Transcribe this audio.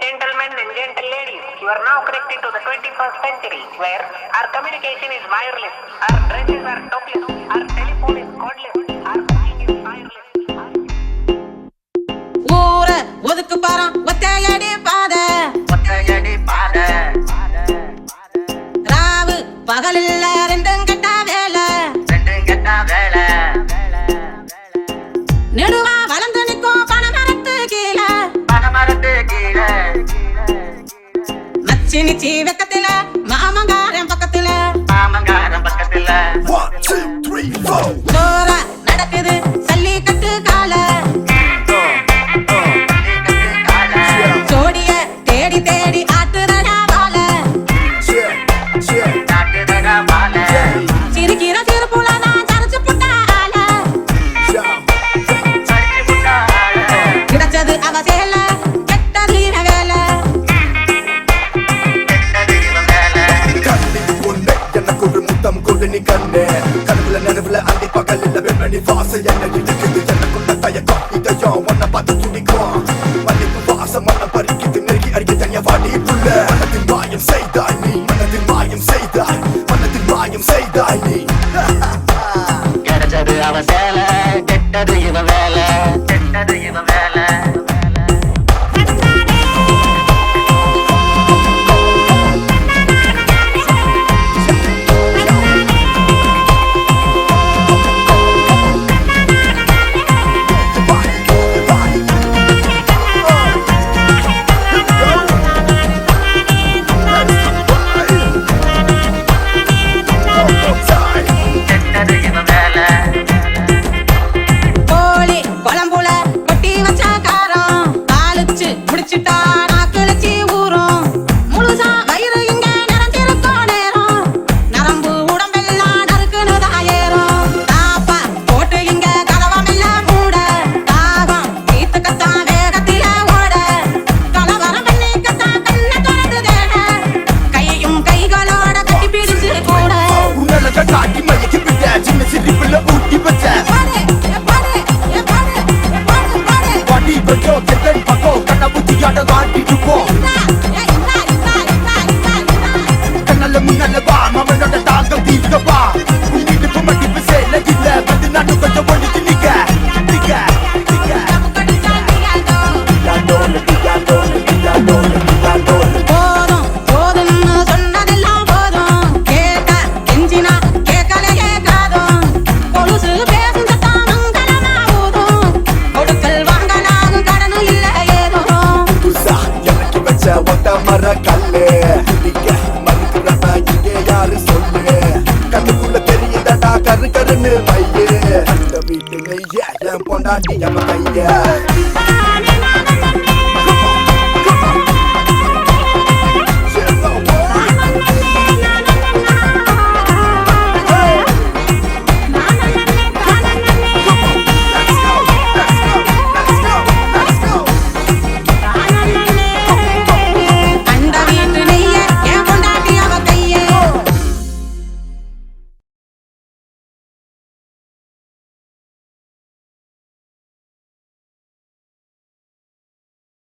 Gentlemen and gentle ladies, you are now connected to the 21st century, where our communication is wireless, our dresses are topless, our telephone is cordless, our cooking is fireless. ஊர ஒதுக்கு பாரம் ஒத்தையடி பாத ராவு பகலில்ல ரெண்டும் கெட்ட வேலை நெடுவா வளர்ந்து நிற்கும் பனமரத்து கீழே மச்சி நிச்சி வெக்கத்தில மாமங்காரன் பக்கத்தில ஜோரா நடக்குது சல்லிக்கட்டு கால ஜோடிய தேடி தேடி ஆட்டுறடா வாழ சிரிக்கிற சிறுபுல நான் சரைச்சு புட்ட ஆள கிடைச்சது அவ சேல கெட்டது இன வேலை எனக்கு ஒரு முத்தம் கொடு நீ கண்ணே கனவுல நனவுல அந்தி பகலில் வெண்மணி வாச என்ன இடுக்குது எனக்குள்ள தயக்கம் இதயம் ஒன்ன பார்த்து துடிக்கும் மன்னிப்பு வாசம் மன்ன பறிக்குது நெருங்கி அடிக்க தனியா வாடி புள்ள மனதில் மாயம் செய்தாய் நீ மனதில் மாயம் செய்தாய் மனதில் மாயம் செய்தாய் நீ கிடைச்சது அவ சேல கெட்டது இவ வேலை கோழி குழம்புல கொட்டி வச்ச காரம் தாளிச்சு பிடிச்சிட்டா நாக்கிழச்சி ஊறும் முழுசா வயிறு இங்க நிறைஞ்சிருக்கும் நேரம் நரம்பு உடம்பெல்லாம் நறுக்குனுதான் ஏறும் தாப்பா போட்டு இங்க கலவமில்ல மூட தாகம் தீத்துக்கத்தான் வேகத்தில ஓட கலவரம் பண்ணிக்கத்தான் கண்ண தொடர்ந்து தேட கையையும் கைகளோட கட்டி பிடிச்சு கூட உன்னல காட்டி மயக்கி விட்ட சின்ன சிரிப்புல ஊட்டி வச்ச பாட்டி பச்சோ செல்லன் பக்கோ கண்ண புத்தியாட வாட்டிட்டு போ கண்ணல முன்னல வா மாமனோட தாக்கம் தீர்க்க வா உன்னிட்டு மட்டிப்பு சேல இல்ல வந்து நாட்டு கொஞ்சம் ஒழித்து நிக்க போதும் போதும்னு சொன்னதெல்லாம் போதும் கேட்க கெஞ்சினா கேட்கல கேட்காதும் கொலுசு பேசும் சத்தம் மங்களமா ஊதும் கொடுக்கல் வாங்கலாகும் கடனும் இல்ல ஏதும் புதுசா எனக்கு வச்ச ஒத்த மர கல்லு குடிக்க மறுக்கிறப்ப இங்கே யாரு சொல்லு கண்ணுக்குள்ள தெரியுதடா கரு கருன்னு மையே அந்த வீட்டு நெய்ய என் பொண்டாட்டி நம்ம கைய